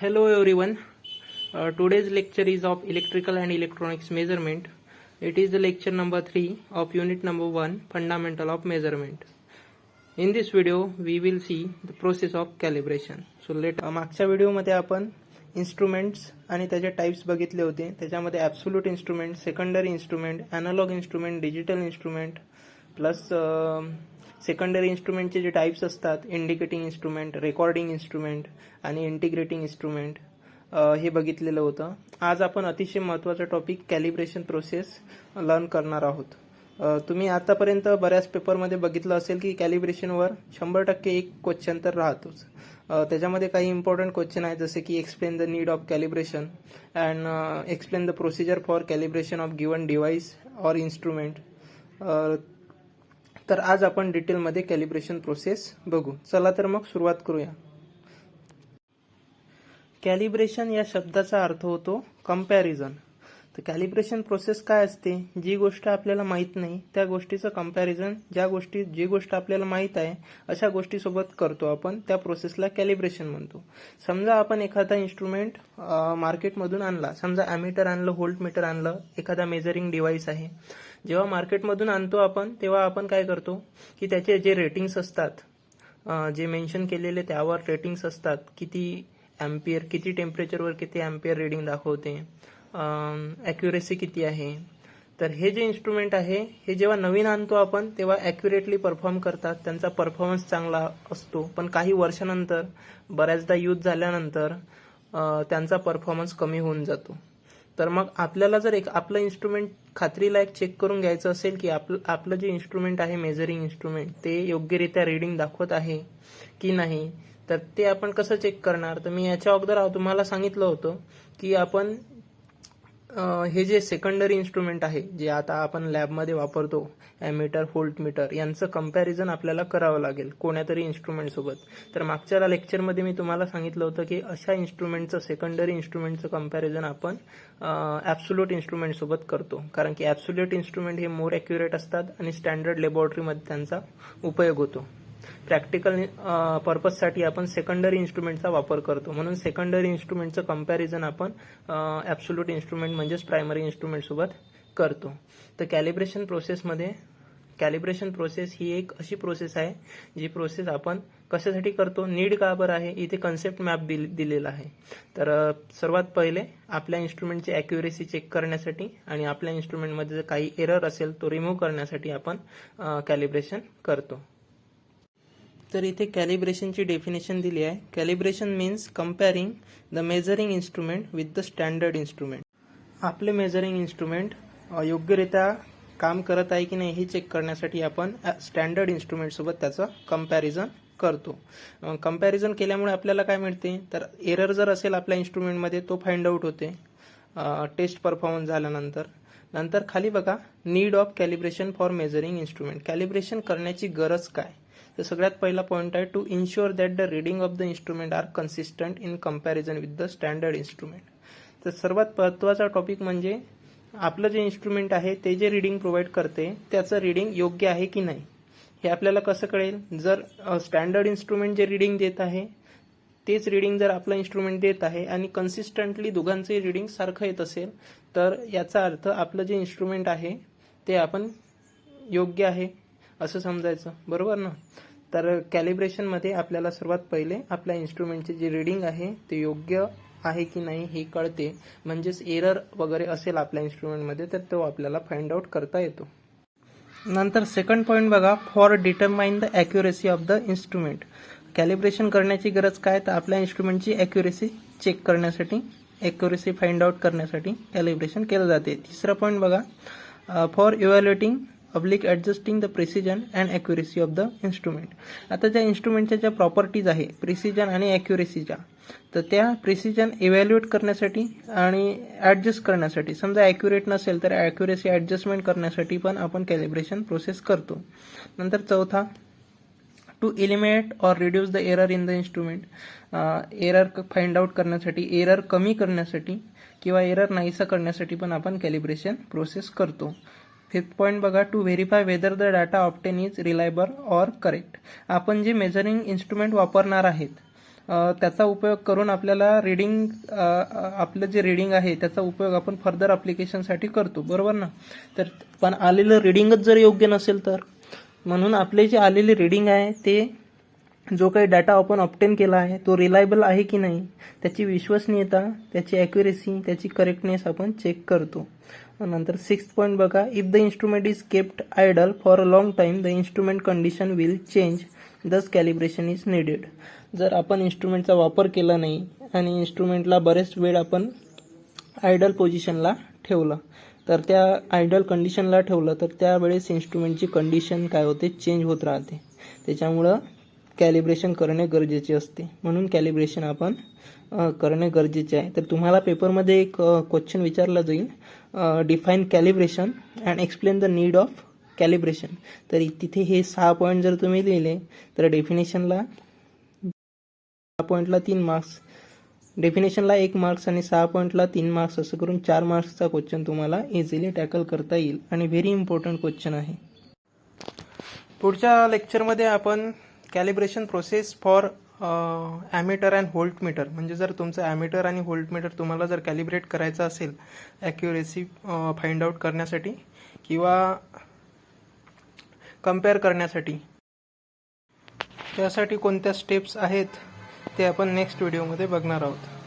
Hello everyone. Today's lecture is of electrical and electronics measurement. It is the lecture number 3 of unit number 1, fundamental of measurement. In this video we will see the process of calibration. So मागच्या व्हिडिओमध्ये आपण instruments आणि त्याचे types बघितले होते. त्याच्यामध्ये absolute instrument, secondary instrument, analog instrument, digital instrument plus secondary इन्स्ट्रुमेंटचे जे टाइप्स असतात, इंडिकेटिंग इन्स्ट्रुमेंट, रेकॉर्डिंग इन्स्ट्रुमेंट आणि इंटिग्रेटिंग इन्स्ट्रुमेंट हे बघितलेलं होतं. आज आपण अतिशय महत्त्वाचा टॉपिक कॅलिब्रेशन प्रोसेस लर्न करणार आहोत. तुम्ही आतापर्यंत बऱ्याच पेपरमध्ये बघितलं असेल की कॅलिब्रेशनवर 100% एक क्वेश्चन तर राहतोच. त्याच्यामध्ये काही इम्पॉर्टंट क्वेश्चन आहेत, जसे की explain the need of calibration and explain the procedure for calibration of given device or instrument. तर आज आपण डिटेलमध्ये कॅलिब्रेशन प्रोसेस बघू. चला तर मग सुरुवात करूया. कॅलिब्रेशन या शब्दाचा अर्थ होतो कंपॅरिझन. तर कॅलिब्रेशन प्रोसेस काय असते? जी गोष्ट आपल्याला माहीत नाही त्या गोष्टीचं कंपॅरिझन जी गोष्ट आपल्याला माहीत आहे अशा गोष्टीसोबत करतो आपण, त्या प्रोसेसला कॅलिब्रेशन म्हणतो. समजा आपण एखादा इन्स्ट्रुमेंट मार्केटमधून आणला, समजा ॲमीटर आणलं, व्होल्टमीटर आणलं, एखादा मेजरिंग डिव्हाइस आहे. जेव्हा मार्केटमधून आणतो आपण, तेव्हा आपण काय करतो की त्याचे जे रेटिंग्स असतात, जे मेन्शन केलेले त्यावर रेटिंग्स असतात, किती ॲम्पियर, किती टेम्परेचरवर किती ॲम्पियर रीडिंग दाखवते, ॲक्युरेसी किती आहे. तर हे जे इन्स्ट्रुमेंट आहे हे जेव्हा नवीन आणतो आपण तेव्हा ॲक्युरेटली परफॉर्म करतात, त्यांचा परफॉर्मन्स चांगला असतो. पण काही वर्षानंतर, बऱ्याचदा यूज झाल्यानंतर त्यांचा परफॉर्मन्स कमी होऊन जातो. तर मग आपल्याला जर आपलं इन्स्ट्रुमेंट खात्रीलायक चेक करून घ्यायचं असेल की आपलं जे इन्स्ट्रुमेंट आहे, मेजरिंग इन्स्ट्रुमेंट, ते योग्यरित्या रीडिंग दाखवत आहे की नाही, तर ते आपण कसं चेक करणार? तर मी याच्या अगोदर तुम्हाला सांगितलं होतं की आपण हे जे सेकंडरी इन्स्ट्रुमेंट आहे, जे आता आपण लॅबमध्ये वापरतो, ॲमीटर, व्होल्टमीटर, यांचं कंपॅरिझन आपल्याला करावं लागेल कोण्यातरी इन्स्ट्रुमेंटसोबत. तर मागच्या लेक्चरमध्ये मी तुम्हाला सांगितलं होतं की अशा इन्स्ट्रुमेंटचं, सेकंडरी इन्स्ट्रुमेंटचं कंपॅरिझन आपण ॲब्सोल्यूट इन्स्ट्रुमेंटसोबत करतो, कारण की ॲब्सोल्यूट इन्स्ट्रुमेंट हे मोर ॲक्युरेट असतात आणि स्टँडर्ड लॅबोरेटरीमध्ये त्यांचा उपयोग होतो. प्रॅक्टिकल पर्पजसाठी आपण सेकंडरी इन्स्ट्रुमेंटचा वापर करतो, म्हणून सेकंडरी इन्स्ट्रुमेंटचं कंपॅरिझन आपण ॲब्सोल्यूट इन्स्ट्रुमेंट म्हणजेच प्रायमरी इन्स्ट्रुमेंटसोबत करतो. तर कॅलिब्रेशन प्रोसेस ही एक अशी प्रोसेस आहे जी प्रोसेस आपण कशासाठी करतो, नीड का बरं आहे, इथे कन्सेप्ट मॅप दिलेला आहे. तर सर्वात पहिले आपल्या इन्स्ट्रुमेंटची ॲक्युरेसी चेक करण्यासाठी आणि आपल्या इन्स्ट्रुमेंटमध्ये जर काही एरर असेल तो रिमूव्ह करण्यासाठी आपण कॅलिब्रेशन करतो. तर इथे कॅलिब्रेशनची डेफिनेशन दिली आहे. Calibration means comparing the measuring instrument with the standard instrument. आपले मेजरिंग इन्स्ट्रुमेंट योग्यरित्या काम करत आहे की नाही हे चेक करण्यासाठी आपण स्टँडर्ड इन्स्ट्रुमेंटसोबत त्याचं कंपॅरिझन करतो. कंपॅरिझन केल्यामुळे आपल्याला काय मिळते, तर एरर जर असेल आपल्या इन्स्ट्रुमेंटमध्ये तो फाइंड आउट होते टेस्ट परफॉर्मन्स झाल्यानंतर. नंतर खाली बघा, need of calibration for measuring instrument. Calibration करण्याची गरज काय? तर सगळ्यात पहिला पॉईंट आहे, to ensure that the reading of the instrument are consistent in comparison with the standard instrument. तर सर्वात महत्त्वाचा टॉपिक म्हणजे आपलं जे इन्स्ट्रुमेंट आहे ते जे रीडिंग प्रोव्हाइड करते त्याचं रीडिंग योग्य आहे की नाही. हे आपल्याला कसं कळेल? जर स्टँडर्ड इन्स्ट्रुमेंट जे रीडिंग देत आहे तेच रीडिंग जर आपलं इन्स्ट्रुमेंट देत आहे आणि कन्सिस्टंटली दोघांचंही रीडिंग सारखं येत असेल, तर याचा अर्थ आपलं जे इन्स्ट्रुमेंट आहे ते आपण योग्य आहे असं समजायचं, बरोबर ना? तर कॅलिब्रेशनमध्ये आपल्याला सर्वात पहिले आपल्या इन्स्ट्रुमेंटचे जे रीडिंग आहे ते योग्य आहे की नाही हे कळते. म्हणजेच एरर वगैरे असेल आपल्या इन्स्ट्रुमेंटमध्ये तर तो आपल्याला फाइंड आउट करता येतो. नंतर सेकंड पॉईंट बघा, for determine the accuracy of the instrument. Calibration करण्याची गरज काय? तर आपल्या इन्स्ट्रुमेंटची ॲक्युरेसी चेक करण्यासाठी, ॲक्युरेसी फाइंड आउट करण्यासाठी कॅलिब्रेशन केलं जाते. तिसरा पॉईंट बघा, for evaluating ॲडजस्टिंग the precision and accuracy of the instrument. आता त्या इन्स्ट्रुमेंटच्या ज्या प्रॉपर्टीज आहे प्रिसिजन आणि ॲक्युरेसीच्या, तर त्या प्रिसिजन इव्हॅल्युएट करण्यासाठी आणि ॲडजस्ट करण्यासाठी, समजा ॲक्युरेट नसेल तर ॲक्युरेसी ॲडजस्टमेंट करण्यासाठी पण आपण कॅलिब्रेशन प्रोसेस करतो. नंतर चौथा, to eliminate or reduce the error in the instrument. Error find out करण्यासाठी, एरर कमी करण्यासाठी किंवा एरर नाहीसा करण्यासाठी पण आपण कॅलिब्रेशन प्रोसेस करतो. फिफ्थ पॉईंट बघा, to verify whether the data obtain is reliable or correct. आपण जे मेजरिंग इन्स्ट्रुमेंट वापरणार आहेत त्याचा उपयोग करून आपल्याला रीडिंग आपलं जे रीडिंग आहे त्याचा उपयोग आपण फर्दर अप्लिकेशनसाठी करतो, बरोबर ना. तर पण आलेलं रीडिंगच जर योग्य नसेल तर, म्हणून आपले जे आलेले रीडिंग आहे ते जो काही डाटा आपण ऑब्टेन केला आहे तो रिलायबल आहे की नाही, त्याची विश्वसनीयता, त्याची ॲक्युरेसी, त्याची करेक्टनेस आपण चेक करतो. नंतर 6th पॉईंट बघा, if the instrument is kept idle for a long time the instrument condition will change, thus calibration is needed. जर आपण इन्स्ट्रुमेंटचा वापर केला नाही आणि इन्स्ट्रुमेंटला बरेच वेळ आपण आयडल पोझिशनला ठेवलं, तर त्या आयडल कंडिशनला ठेवलं तर त्यावेळेस इन्स्ट्रुमेंटची कंडिशन काय होते, चेंज होत राहते. त्याच्यामुळं कॅलिब्रेशन करणे गरजेचे असते, म्हणून कॅलिब्रेशन आपण करणे गरजेचे आहे. तर तुम्हाला पेपरमध्ये एक क्वेश्चन विचारला जाईल, define calibration and explain the need of calibration. तर तिथे हे 6 पॉईंट जर तुम्ही दिले तर डेफिनेशनला 6 पॉईंटला 3 मार्क्स, डेफिनेशनला 1 मार्क्स आणि 6 पॉईंटला 3 मार्क्स, असं करून 4 मार्क्सचा क्वेश्चन तुम्हाला इझिली टॅकल करता येईल आणि व्हेरी इम्पॉर्टंट क्वेश्चन आहे. पुढच्या लेक्चरमध्ये आपण calibration process for ammeter and voltmeter, म्हणजे जर तुमचं ॲमीटर आणि व्होल्टमीटर तुम्हाला जर कॅलिब्रेट करायचं असेल ॲक्युरेसी फाइंड आउट करण्यासाठी किंवा कम्पेअर करण्यासाठी, त्यासाठी कोणत्या स्टेप्स आहेत ते आपण नेक्स्ट व्हिडिओमध्ये बघणार आहोत.